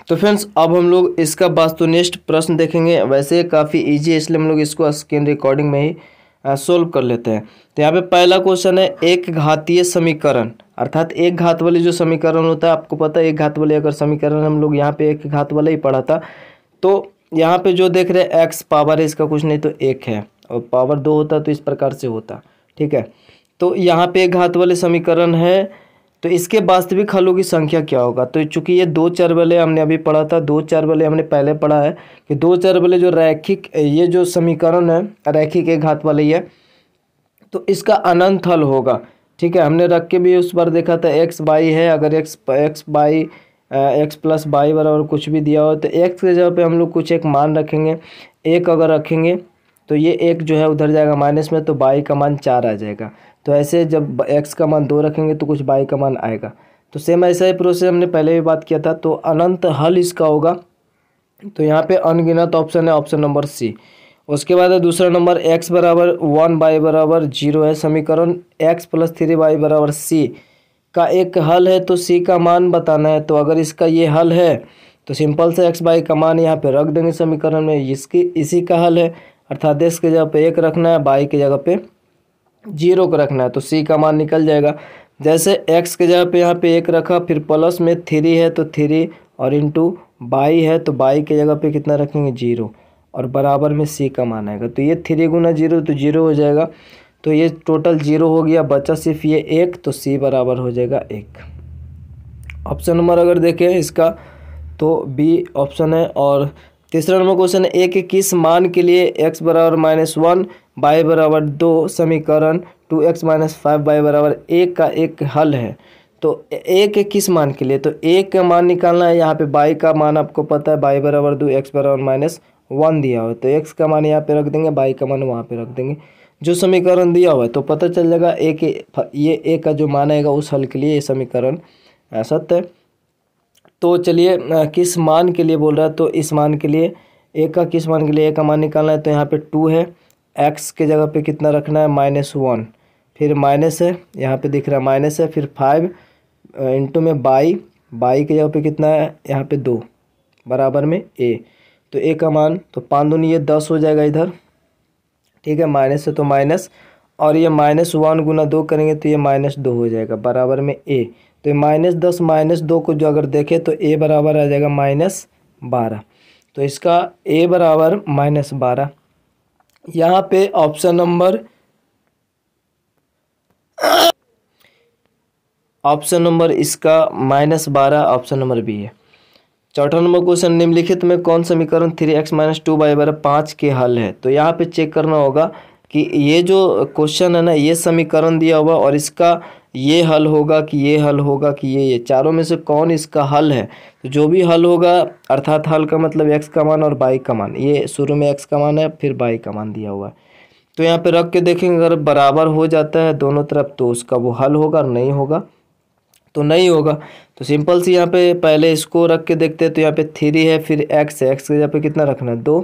तो फ्रेंड्स अब हम लोग इसका वस्तुनिष्ठ प्रश्न देखेंगे। वैसे काफ़ी इजी है इसलिए हम लोग इसको स्क्रीन रिकॉर्डिंग में ही सोल्व कर लेते हैं। तो यहाँ पे पहला क्वेश्चन है, एक घातीय समीकरण अर्थात एक घात वाले जो समीकरण होता है, आपको पता है एक घात वाले अगर समीकरण हम लोग यहाँ पे एक घात वाला ही पढ़ा था। तो यहाँ पे जो देख रहे हैं एक्स पावर है इसका कुछ नहीं तो एक है, और पावर 2 होता तो इस प्रकार से होता। ठीक है, तो यहाँ पे एक घात वाले समीकरण है, तो इसके वास्तविक हलों की संख्या क्या होगा। तो चूंकि ये दो चर वाले हमने अभी पढ़ा था, दो चर वाले हमने पहले पढ़ा है कि दो चर वाले जो रैखिक ये जो समीकरण है रैखिक एक घात वाले ही है, तो इसका अनंत हल होगा। ठीक है, हमने रख के भी उस बार देखा था एक्स बाई है, अगर x by x plus by बराबर कुछ भी दिया हो तो एक्स के जगह पे हम लोग कुछ एक मान रखेंगे, एक अगर रखेंगे तो ये एक जो है उधर जाएगा माइनस में, तो बाई का मान 4 आ जाएगा। तो ऐसे जब एक्स का मान 2 रखेंगे तो कुछ बाई का मान आएगा। तो सेम ऐसा ही प्रोसेस हमने पहले भी बात किया था। तो अनंत हल इसका होगा, तो यहाँ पे अनगिनत ऑप्शन है, ऑप्शन नंबर सी। उसके बाद है दूसरा नंबर, एक्स बराबर 1 बाई बराबर 0 है समीकरण, एक्स प्लस 3 बाई बराबर सी का एक हल है, तो सी का मान बताना है। तो अगर इसका ये हल है तो सिंपल से एक्स बाई का मान यहाँ पे रख देंगे समीकरण में, इसी का हल है, अर्थात एक्स के जगह पे 1 रखना है, बाई की जगह पे 0 को रखना है, तो सी का मान निकल जाएगा। जैसे एक्स के जगह पे यहाँ पे 1 रखा, फिर प्लस में 3 है तो 3 और इंटू बाई है, तो बाई की जगह पे कितना रखेंगे 0, और बराबर में सी का मान आएगा। तो ये 3 गुना 0 तो 0 हो जाएगा, तो ये टोटल 0 हो गया, बचा सिर्फ ये 1, तो सी बराबर हो जाएगा 1। ऑप्शन नंबर अगर देखें इसका तो बी ऑप्शन है। और तीसरा नंबर क्वेश्चन है, ए के किस मान के लिए x बराबर -1 बाई बराबर 2 समीकरण 2x - 5 बाई बराबर 1 का एक हल है। तो ए के किस मान के लिए, तो ए का मान निकालना है। यहाँ पे बाई का मान आपको पता है, बाई बराबर 2 x बराबर -1 दिया हुआ है, तो x का मान यहाँ पे रख देंगे, बाई का मान वहाँ पे रख देंगे, जो समीकरण दिया हुआ है। तो पता चल जाएगा ए के ये ए का जो मान आएगा उस हल के लिए ये समीकरण सत्य है। तो चलिए किस मान के लिए बोल रहा है, तो इस मान के लिए ए का किस मान के लिए ए का मान निकालना है। तो यहाँ पे 2 है, एक्स के जगह पे कितना रखना है -1, फिर माइनस है, यहाँ पे दिख रहा है माइनस है, फिर 5 इंटू में बाई के जगह पे कितना है यहाँ पे 2 बराबर में ए, तो ए का मान तो 5 दूनी ये 10 हो जाएगा इधर। ठीक है, माइनस है तो माइनस, और ये -1 गुना 2 करेंगे तो ये -2 हो जाएगा बराबर में ए। तो ये -10 -2 को जो अगर देखें तो ए बराबर आ जाएगा -12, तो इसका ए बराबर -12। यहाँ पे ऑप्शन नंबर इसका -12 ऑप्शन नंबर बी है। चौथा नंबर क्वेश्चन, निम्नलिखित में कौन समीकरण 3x - 2 बाई बराबर 5 के हल है। तो यहाँ पे चेक करना होगा कि ये जो क्वेश्चन है ना, ये समीकरण दिया हुआ और इसका ये हल होगा कि ये हल होगा कि ये चारों में से कौन इसका हल है। तो जो भी हल होगा, अर्थात हल का मतलब x का मान और बाई का मान, ये शुरू में x का मान है फिर बाई का मान दिया हुआ है। तो यहाँ पे रख के देखेंगे, अगर बराबर हो जाता है दोनों तरफ तो उसका वो हल होगा, और नहीं होगा तो नहीं होगा। तो सिंपल सी यहाँ पे पहले इसको रख के देखते हैं। तो यहाँ पे 3 है, फिर x है, x के जगह पे कितना रखना है 2,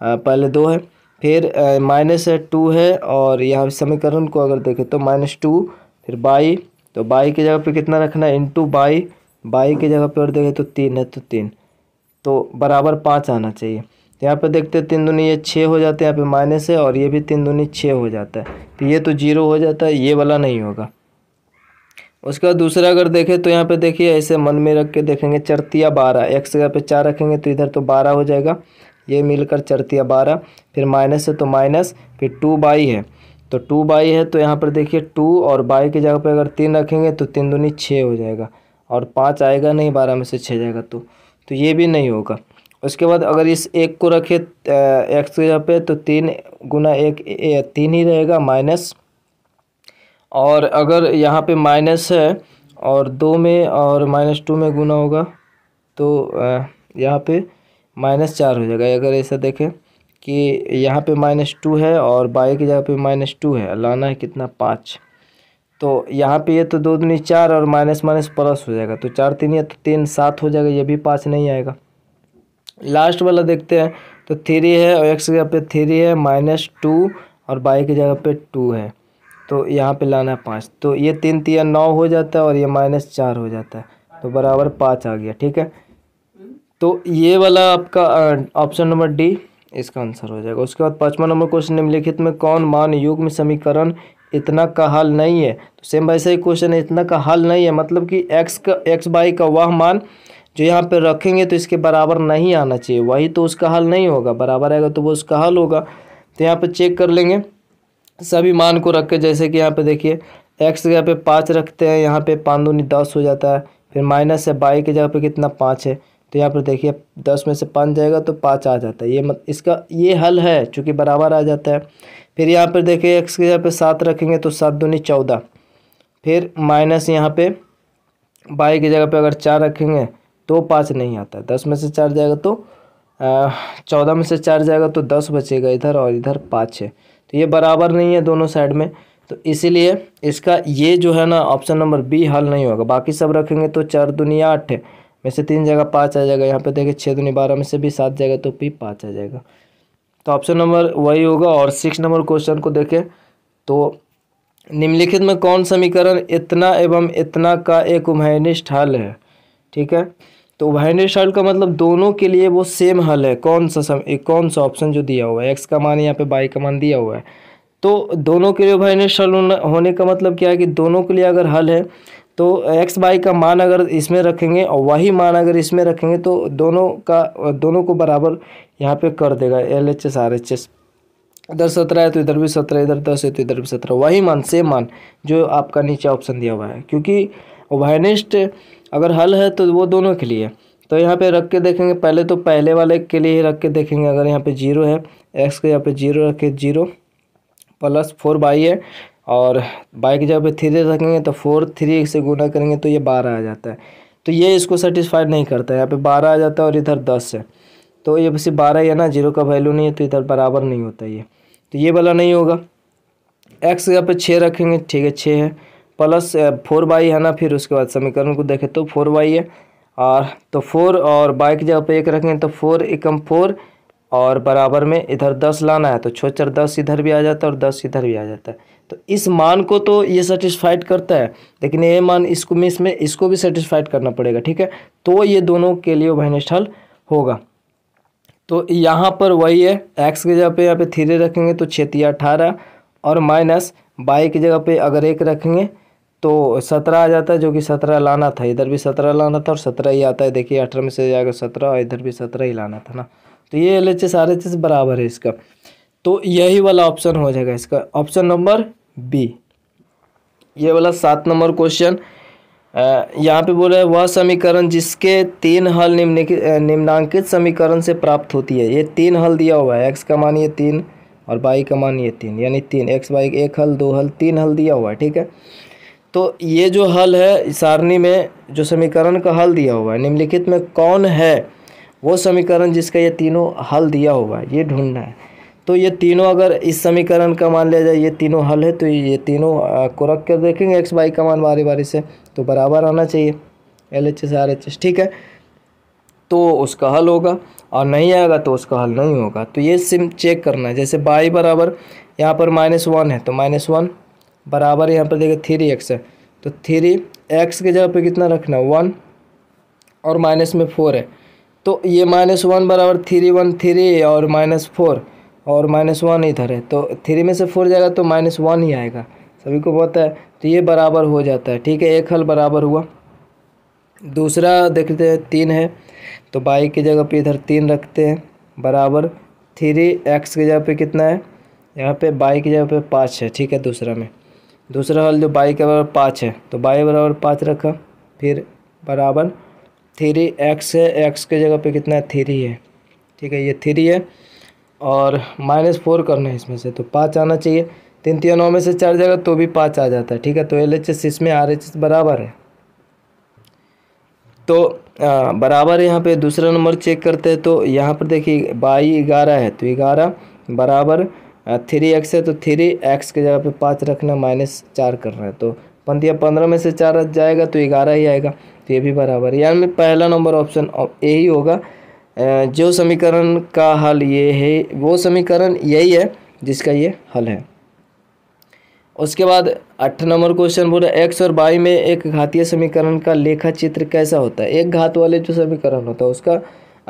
पहले 2 है, फिर माइनस है 2 है, और यहाँ समीकरण को अगर देखें तो -2, फिर बाई, तो बाई की जगह पे कितना रखना है इंटू बाई की जगह पे और देखें तो 3 है तो 3, तो बराबर 5 आना चाहिए। तो यहाँ पे देखते हैं 3 दूनी ये 6 हो जाते हैं, यहाँ पे माइनस है, और ये भी 3 दूनी 6 हो जाता है, तो ये तो 0 हो जाता है, ये वाला नहीं होगा। उसके बाद दूसरा अगर देखें तो यहाँ पे देखिए ऐसे मन में रख के देखेंगे, 4 12, एक्स जगह पे 4 रखेंगे तो इधर तो 12 हो जाएगा, ये मिलकर 4 12, फिर माइनस है तो माइनस, फिर 2 बाई है, तो 2 बाई है, तो यहाँ पर देखिए 2 और बाई की जगह पे अगर 3 रखेंगे तो 3 दूनी 6 हो जाएगा, और 5 आएगा नहीं, 12 में से 6 जाएगा, तो ये भी नहीं होगा। उसके बाद अगर इस एक को रखे एक्स की जगह पे तो 3 गुना 1 3 ही रहेगा माइनस, और अगर यहाँ पे माइनस है और 2 में और -2 में गुना होगा तो यहाँ पे -4 हो जाएगा। अगर ऐसा देखें कि यहाँ पे -2 है और बाई की जगह पे -2 है, लाना है कितना 5, तो यहाँ पे ये तो 2 दूनी 4 और माइनस प्लस हो जाएगा, तो 4 3 है तो 3 7 हो जाएगा, ये भी 5 नहीं आएगा। लास्ट वाला देखते हैं, तो 3 है और एक्स की जगह पे 3 है, -2 और बाई की जगह पे 2 है, तो यहाँ पे लाना है 5, तो ये 3 3 9 हो जाता है और ये -4 हो जाता है, तो बराबर 5 आ गया। ठीक है, तो ये वाला आपका ऑप्शन नंबर डी इसका आंसर हो जाएगा। उसके बाद 5वां नंबर क्वेश्चन, निम्नलिखित में कौन मान युग्म समीकरण इतना का हल नहीं है। तो सेम वैसा ही क्वेश्चन है, इतना का हल नहीं है मतलब कि एक्स बाई का वह मान जो यहाँ पे रखेंगे तो इसके बराबर नहीं आना चाहिए, वही तो उसका हल नहीं होगा, बराबर आएगा तो वो उसका हल होगा। तो यहाँ पे चेक कर लेंगे सभी मान को रख के, जैसे कि यहाँ पे देखिए एक्स की जगह पे 5 रखते हैं, यहाँ पे 5 दूनी 10 हो जाता है, फिर माइनस है बाई की जगह पे कितना 5 है, तो यहाँ पर देखिए 10 में से 5 जाएगा तो 5 आ जाता है, ये इसका ये हल है चूँकि बराबर आ जाता है। फिर यहाँ पर देखिए एक्स की जगह पे 7 रखेंगे तो 7 दूनी 14, फिर माइनस यहाँ पे बाई की जगह पे अगर 4 रखेंगे तो 5 नहीं आता है, 10 में से 4 जाएगा तो 14 में से 4 जाएगा तो 10 बचेगा इधर, और इधर 5 है, तो ये बराबर नहीं है दोनों साइड में, तो इसीलिए इसका ये जो है ना ऑप्शन नंबर बी हल नहीं होगा। बाकी सब रखेंगे तो 4 दूनी 8 है, में से 3 जगह 5 आ जाएगा, यहाँ पे देखिए 6 दूनी 12 में से भी 7 जाएगा तो भी 5 आ जाएगा, तो ऑप्शन नंबर वही होगा। और 6 नंबर क्वेश्चन को देखें तो निम्नलिखित में कौन समीकरण इतना एवं इतना का एक उभयनिष्ठ हल है। ठीक है, तो उभयनिष्ठ हल का मतलब दोनों के लिए वो सेम हल है। कौन सा ऑप्शन जो दिया हुआ है, एक्स का मान यहाँ पे बाई का मान दिया हुआ है, तो दोनों के लिए उभयनिष्ठ हल होने का मतलब क्या है कि दोनों के लिए अगर हल है तो एक्स बाई का मान अगर इसमें रखेंगे और वही मान अगर इसमें रखेंगे तो दोनों को बराबर यहाँ पे कर देगा। LHS RHS, इधर 17 है तो इधर भी 17, इधर 10 है तो इधर भी 17, वही मान सेम मान जो आपका नीचे ऑप्शन दिया हुआ है, क्योंकि उभयनिष्ठ अगर हल है तो वो दोनों के लिए। तो यहाँ पे रख के देखेंगे, पहले तो पहले वाले के लिए ही रख के देखेंगे। अगर यहाँ पे 0 है, एक्स के यहाँ पे 0 रखे, 0 प्लस 4 बाई है, और बाई की जगह पे 3 रखेंगे तो 4 3 से गुना करेंगे तो ये 12 आ जाता है, तो ये इसको सेटिस्फाइड नहीं करता है। यहाँ पे 12 आ जाता है और इधर 10 है, तो ये बस 12 ही है ना, 0 का वैल्यू नहीं है तो इधर बराबर नहीं होता ये, तो ये वाला नहीं होगा। एक्स यहाँ पे 6 रखेंगे, ठीक है 6 है, प्लस 4 बाई है ना, फिर उसके बाद समीकरण को देखें तो 4 बाई है, और तो 4 और बाई की जगह पे 1 रखेंगे तो 4 एकम 4, और बराबर में इधर 10 लाना है तो 6 4 10 इधर भी आ जाता है और 10 इधर भी आ जाता है, तो इस मान को तो ये सेटिस्फाइड करता है, लेकिन ये मान इसमें इसको भी सेटिस्फाइड करना पड़ेगा। ठीक है, तो ये दोनों के लिए उभयनिष्ठ हल होगा। तो यहाँ पर वही है, एक्स की जगह पे यहाँ पे 3 रखेंगे तो 6 3 18, और माइनस बाई की जगह पे अगर 1 रखेंगे तो 17 आ जाता है, जो कि 17 लाना था, इधर भी 17 लाना था और 17 ही आता है। देखिए 18 में से जाएगा 17 और इधर भी 17 ही लाना था ना, तो ये LHS RHS बराबर है इसका, तो यही वाला ऑप्शन हो जाएगा इसका ऑप्शन नंबर बी। ये वाला 7 नंबर क्वेश्चन, यहाँ पे बोला है वह समीकरण जिसके 3 हल निम्नांकित समीकरण से प्राप्त होती है। ये 3 हल दिया हुआ है, एक्स का मान ये 3 और बाई का मान ये 3, यानी 3 एक्स बाई 1 हल 2 हल 3 हल दिया हुआ है। ठीक है, तो ये जो हल है सारणी में जो समीकरण का हल दिया हुआ है, निम्नलिखित में कौन है वो समीकरण जिसका ये तीनों हल दिया हुआ है, ये ढूंढना है। तो ये तीनों अगर इस समीकरण का मान लिया जाए ये तीनों हल है, तो ये तीनों को रख कर देखेंगे एक्स बाई का मान बारी बारी से, तो बराबर आना चाहिए LHS RHS। ठीक है, तो उसका हल होगा, और नहीं आएगा तो उसका हल नहीं होगा। तो ये सिम चेक करना है, जैसे बाई बराबर यहाँ पर -1 है तो -1 बराबर यहाँ पर देखिए 3x है, तो 3x की जगह पे कितना रखना है 1, और माइनस में 4 है, तो ये -1 बराबर 3 1 3 और -4 और -1 इधर है, तो 3 में से 4 जाएगा तो -1 ही आएगा, सभी को पता है, तो ये बराबर हो जाता है। ठीक है, एक हल बराबर हुआ। दूसरा देखते हैं 3 है, तो बाई की जगह पे इधर 3 रखते हैं, बराबर 3x की जगह पे कितना है, यहाँ पे बाई की जगह पे 5 है। ठीक है, दूसरा हल जो बाई के बराबर 5 है, तो बाई बराबर 5 रखा, फिर बराबर 3x है, x के जगह पे कितना है 3 है। ठीक है, ये 3 है और -4 करना है इसमें से, तो 5 आना चाहिए, 3 3 9 में से 4 जाएगा तो भी 5 आ जाता है। ठीक है, तो LHS इसमें RHS बराबर है, तो बराबर यहाँ पे दूसरा नंबर चेक करते हैं, तो यहाँ पर देखिए बाई 11 है, तो 11 बराबर 3x है, तो 3x के जगह पे 5 रखना, -4 करना है, तो 15 में से 4 जाएगा तो 11 ही आएगा, तो ये भी बराबर है। यानी पहला नंबर ऑप्शन यही होगा, जो समीकरण का हल ये है वो समीकरण यही है जिसका ये हल है। उसके बाद 8 नंबर क्वेश्चन बोला एक्स और बाई में एक घातीय समीकरण का लेखा चित्र कैसा होता है। एक घात वाले जो समीकरण होता है उसका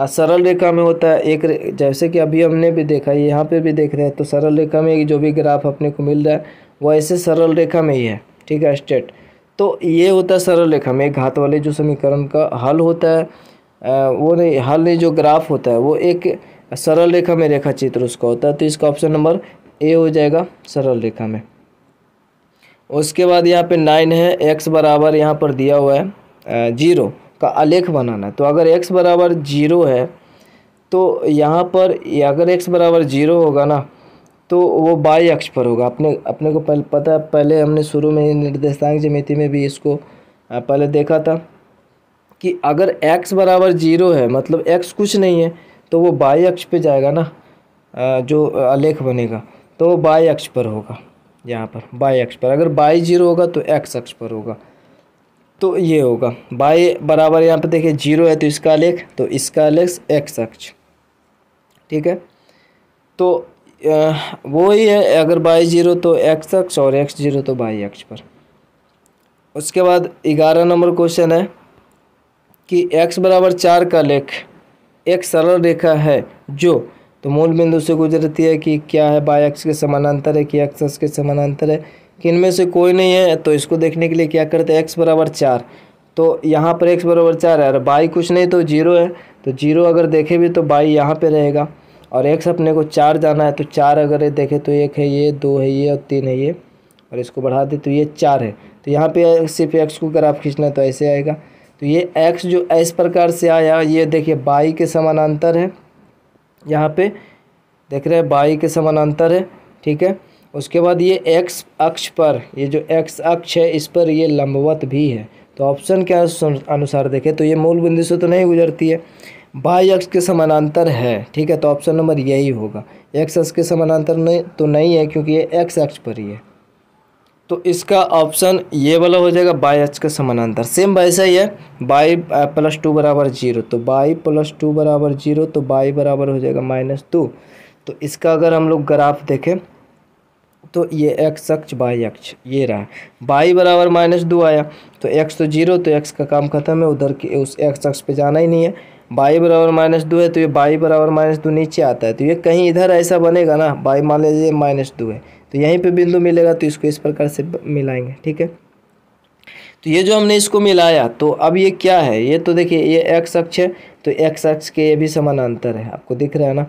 सरल रेखा में होता है जैसे कि अभी हमने भी देखा, यहाँ पे भी देख रहे हैं, तो सरल रेखा में जो भी ग्राफ अपने को मिल रहा है वो ऐसे सरल रेखा में ही है, ठीक है, स्ट्रेट। तो ये होता है सरल रेखा में एक घात वाले जो समीकरण का हल होता है, वो नहीं, हल नहीं, जो ग्राफ होता है वो एक सरल रेखा में रेखा चित्र उसका होता है। तो इसका ऑप्शन नंबर ए हो जाएगा, सरल रेखा में। उसके बाद यहाँ पे 9 है, x बराबर यहाँ पर दिया हुआ है 0 का आलेख बनाना है। तो अगर x बराबर 0 है तो यहाँ पर अगर x बराबर 0 होगा ना तो वो बाई अक्ष पर होगा। अपने को पहले पता है, पहले हमने शुरू में निर्देशांक ज्यामिति में भी इसको पहले देखा था कि अगर x बराबर 0 है मतलब x कुछ नहीं है तो वो बाई अक्ष पे जाएगा ना, जो आलेख बनेगा तो वो बाई अक्ष पर होगा। यहाँ पर बाई अक्ष पर अगर बाई 0 होगा तो x अक्ष पर होगा। तो ये होगा बाई बराबर, यहाँ पे देखिए 0 है तो इसका आलेख, तो इसका आलेख x अक्ष, ठीक है। तो वो ही है, अगर बाई 0 तो x अक्ष और x 0 तो बाई अक्ष पर। उसके बाद 11 नंबर क्वेश्चन है कि x बराबर 4 का आलेख एक सरल रेखा है जो, तो मूल बिंदु से गुजरती है कि क्या है, बाई अक्ष के समानांतर है कि x अक्ष के समानांतर है कि इनमें से कोई नहीं है। तो इसको देखने के लिए क्या करते हैं, x बराबर 4, तो यहाँ पर x बराबर 4 है और बाई कुछ नहीं तो 0 है, तो 0 अगर देखे भी तो बाई यहाँ पे रहेगा और x अपने को 4 जाना है। तो 4 अगर देखे तो 1 है ये, 2 है ये और 3 है ये, और इसको बढ़ा दे तो ये 4 है। तो यहाँ पे सिर्फ x को ग्राफ खींचना है तो ऐसे आएगा। तो ये x जो इस प्रकार से आया, ये देखिए बाई के समानांतर है, यहाँ पे देख रहे हैं बाई के समानांतर है, ठीक है। उसके बाद ये x अक्ष पर, ये जो x अक्ष है इस पर ये लंबवत भी है। तो ऑप्शन के अनुसार देखें तो ये मूल बिंदु से तो नहीं गुजरती है, बाई अक्ष के समानांतर है, ठीक है। तो ऑप्शन नंबर यही होगा, x अक्ष के समानांतर नहीं तो नहीं है क्योंकि ये x अक्ष पर ही है। तो इसका ऑप्शन ये वाला हो जाएगा, बाई अक्ष के समानांतर। सेम वैसा ही है, बाई प्लस 2 बराबर 0, तो बाई प्लस 2 बराबर 0, तो बाई बराबर हो जाएगा -2। तो इसका अगर हम लोग ग्राफ देखें तो ये x अक्ष बाई अक्ष ये रहा, बाई बराबर -2 आया तो x तो 0, तो x का काम खत्म है, उधर के उस x अक्ष पे जाना ही नहीं है। बाई बराबर -2 है तो ये बाई बराबर -2 नीचे आता है, तो ये कहीं इधर ऐसा बनेगा ना, बाई मान लीजिए -2 है तो यहीं पे बिंदु मिलेगा, तो इसको इस प्रकार से मिलाएंगे, ठीक है। तो ये जो हमने इसको मिलाया तो अब ये क्या है, ये तो देखिए ये x अक्ष है तो x अक्ष के ये भी समानांतर है, आपको दिख रहा है ना,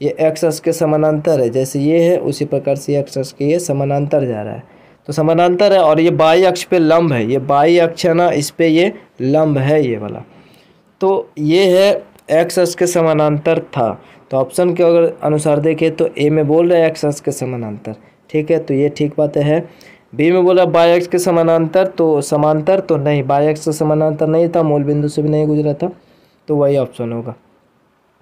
ये x अक्ष के समानांतर है, जैसे ये है उसी प्रकार से x अक्ष के ये समानांतर जा रहा है, तो समानांतर है। और ये बाई अक्ष पे लंब है, ये बाई अक्ष है ना, इस पे ये लंब है ये वाला, तो ये है x अक्ष के समानांतर था। तो ऑप्शन के अगर अनुसार देखें तो ए में बोल रहा है x अक्ष के समानांतर, ठीक है, तो ये ठीक बात है। बी में बोला बाई अक्ष के समानांतर, तो समांतर तो नहीं, बाई अक्ष से समानांतर नहीं था, मूल बिंदु से भी नहीं गुजरा था, तो वही ऑप्शन होगा।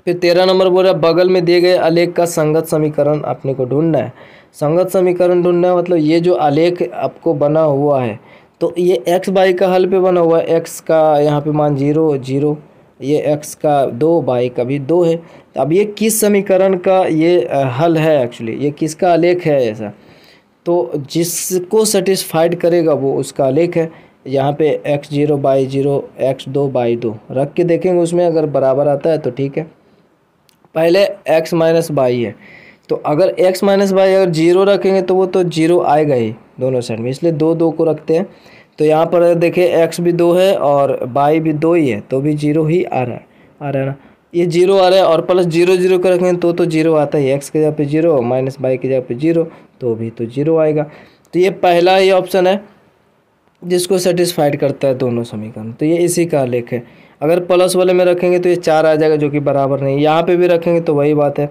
फिर 13 नंबर बोला बगल में दिए गए आलेख का संगत समीकरण अपने को ढूंढना है। संगत समीकरण ढूंढना है मतलब ये जो आलेख आपको बना हुआ है तो ये x बाई का हल पे बना हुआ है, x का यहाँ पे मान 0 0, ये x का 2, बाई का भी 2 है। तो अब ये किस समीकरण का ये हल है, एक्चुअली ये किसका आलेख है ऐसा, तो जिसको सेटिस्फाइड करेगा वो उसका आलेख है। यहाँ पे x0 बाई 0, x2 बाई 2 रख के देखेंगे, उसमें अगर बराबर आता है तो ठीक है। पहले x माइनस बाई है, तो अगर x माइनस बाई अगर 0 रखेंगे तो वो तो 0 आएगा ही दोनों साइड में, इसलिए 2 2 को रखते हैं। तो यहाँ पर देखिए x भी 2 है और बाई भी 2 ही है, तो भी 0 ही आ रहा है ना, ये 0 आ रहा है और प्लस 0 0 कर रखेंगे तो 0 आता है, x के जगह पे 0 माइनस बाई की जगह पे 0 तो भी तो 0 आएगा। तो ये पहला ही ऑप्शन है जिसको सेटिस्फाइड करता है दोनों समीकरण, तो ये इसी का आलेख है। अगर प्लस वाले में रखेंगे तो ये 4 आ जाएगा जो कि बराबर नहीं, यहाँ पे भी रखेंगे तो वही बात है,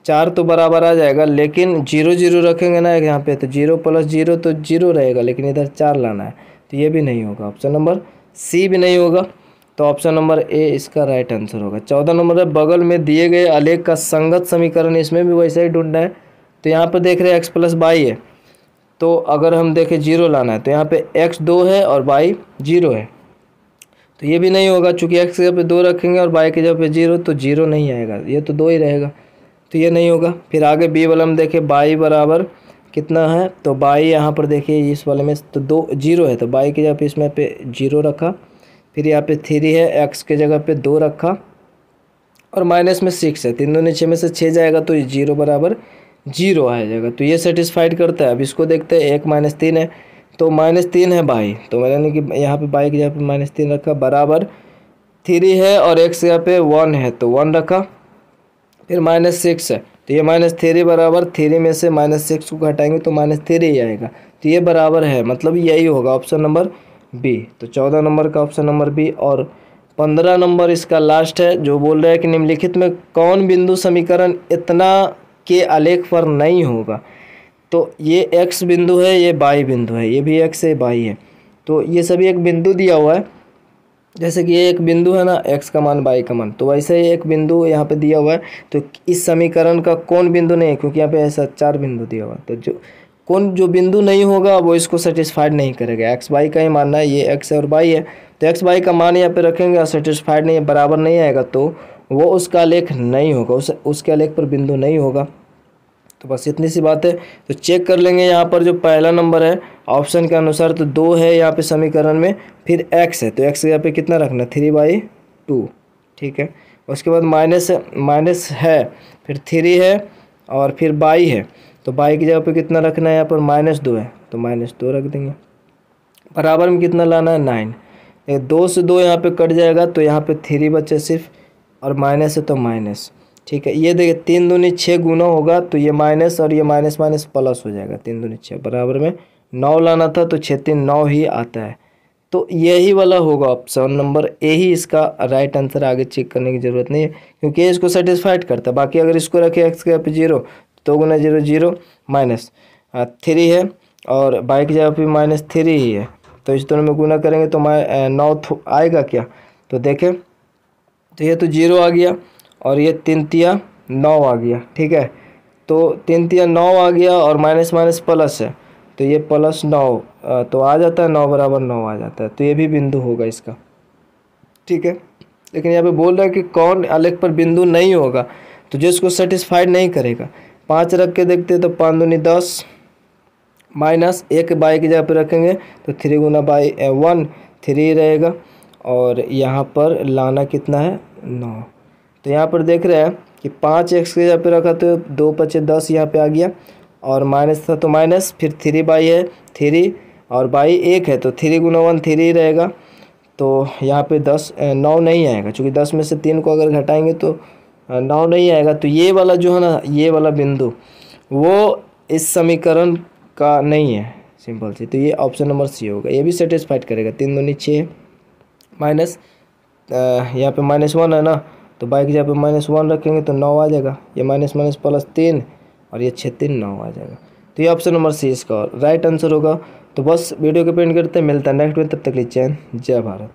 4 तो बराबर आ जाएगा, लेकिन 0 0 रखेंगे ना यहाँ पे तो 0 प्लस 0 तो 0 रहेगा, लेकिन इधर 4 लाना है तो ये भी नहीं होगा, ऑप्शन नंबर सी भी नहीं होगा। तो ऑप्शन नंबर ए इसका राइट आंसर होगा। 14 नंबर है बगल में दिए गए आलेख का संगत समीकरण, इसमें भी वैसा ही ढूंढना है। तो यहाँ पर देख रहे हैं x प्लस बाई है, तो अगर हम देखें 0 लाना है तो यहाँ पे x 2 है और बाई 0 है, तो ये भी नहीं होगा, चूँकि x की जगह पे 2 रखेंगे और बाई की जगह पे 0 तो 0 नहीं आएगा, ये तो 2 ही रहेगा, तो ये नहीं होगा। फिर आगे बी वाला में देखें बाई बराबर कितना है, तो बाई यहाँ पर देखिए इस वाले में तो 2 0 है, तो बाई की जगह पे इसमें पे 0 रखा, फिर यहाँ पे 3 है, x के जगह पे 2 रखा और माइनस में 6 है, 3 दूनी 6 में से 6 जाएगा तो ये 0 बराबर 0 आ जाएगा। तो ये सेटिस्फाइड करता है। अब इसको देखते हैं, 1 - 3 है तो -3 है बाई, तो यानी कि यहाँ पे बाई की जगह पे -3 रखा, बराबर 3 है और x यहाँ पे 1 है तो 1 रखा, फिर -6 है तो ये -3 बराबर 3 में से -6 को घटाएंगे तो -3 ही आएगा। तो ये बराबर है, मतलब यही होगा ऑप्शन नंबर बी। तो 14 नंबर का ऑप्शन नंबर बी। और 15 नंबर इसका लास्ट है, जो बोल रहा है कि निम्नलिखित में कौन बिंदु समीकरण इतना के आलेख पर नहीं होगा। तो ये x बिंदु है, ये y बिंदु है, ये भी x है, y है। तो ये सभी एक बिंदु दिया हुआ है, जैसे कि ये एक बिंदु है ना, x का मान y का मान, तो वैसे ही एक बिंदु यहाँ पे दिया हुआ है। तो इस समीकरण का कौन बिंदु नहीं है, क्योंकि यहाँ पे ऐसा 4 बिंदु दिया हुआ है, तो जो बिंदु नहीं होगा वो इसको सेटिस्फाइड नहीं करेगा। x y का ही मानना है, ये x है और y है, तो x y का मान यहाँ पे रखेंगे और सेटिस्फाइड नहीं है, बराबर नहीं आएगा तो वो उसका आलेख नहीं होगा, उसके आलेख पर बिंदु नहीं होगा। तो बस इतनी सी बात है। तो चेक कर लेंगे यहाँ पर जो पहला नंबर है ऑप्शन के अनुसार, तो 2 है यहाँ पे समीकरण में, फिर x है तो x यहाँ पे कितना रखना, 3/2, ठीक है। उसके बाद माइनस है, फिर 3 है और फिर बाई है, तो बाई की जगह पे कितना रखना है, यहाँ पर -2 है तो -2 रख देंगे, बराबर में कितना लाना है, 9। 2 से 2 यहाँ पे कट जाएगा तो यहाँ पे 3 बचे सिर्फ, और माइनस है तो माइनस, ठीक है। ये देखिए 3 दूनी 6 गुना होगा तो ये माइनस और ये माइनस माइनस प्लस हो जाएगा, 3 दूनी 6 बराबर में 9 लाना था तो 6 3 9 ही आता है। तो यही वाला होगा ऑप्शन नंबर ए ही इसका राइट आंसर। आगे चेक करने की ज़रूरत नहीं है क्योंकि ये इसको सेटिस्फाइड करता है। बाकी अगर इसको रखे एक्स के यहाँ पे 0 तो 2 × 0 0 -3 है और बाई की जगह पे -3 ही है, तो इस दोनों में गुना करेंगे तो 9 आएगा क्या, तो देखें तो ये तो 0 आ गया और ये 3 तिया 9 आ गया, ठीक है। तो 3 तिया 9 आ गया और माइनस माइनस प्लस है तो ये +9 तो आ जाता है, 9 बराबर 9 आ जाता है, तो ये भी बिंदु होगा इसका, ठीक है। लेकिन यहाँ पे बोल रहा है कि कौन आलेख पर बिंदु नहीं होगा, तो जो इसको सेटिस्फाइड नहीं करेगा। 5 रख के देखते हैं तो 5 दूनी 10 माइनस 1 बाई की जगह पे रखेंगे तो 3 गुना बाई 1 3 रहेगा, और यहाँ पर लाना कितना है 9। तो यहाँ पर देख रहे हैं कि 5x के जगह पे रखा तो 2 × 5 = 10 यहाँ पे आ गया, और माइनस था तो माइनस, फिर 3 बाई है 3 और बाई 1 है तो 3 × 1 3 ही रहेगा। तो यहाँ पे 9 नहीं आएगा, क्योंकि 10 में से 3 को अगर घटाएंगे तो 9 नहीं आएगा। तो ये वाला जो है ना, ये वाला बिंदु वो इस समीकरण का नहीं है, सिंपल सी। तो ये ऑप्शन नंबर सी होगा, ये भी सेटिस्फाइड करेगा। 3 दूनी 6 माइनस यहाँ पे -1 है ना, तो बाई की जगह पे -1 रखेंगे तो 9 आ जाएगा, ये माइनस माइनस +3 और ये 6 3 9 आ जाएगा। तो ये ऑप्शन नंबर सी इसका राइट आंसर होगा। तो बस वीडियो को पेंड करते हैं, मिलता है नेक्स्ट वीडियो, तब तक के लिए जय हिंद जय भारत।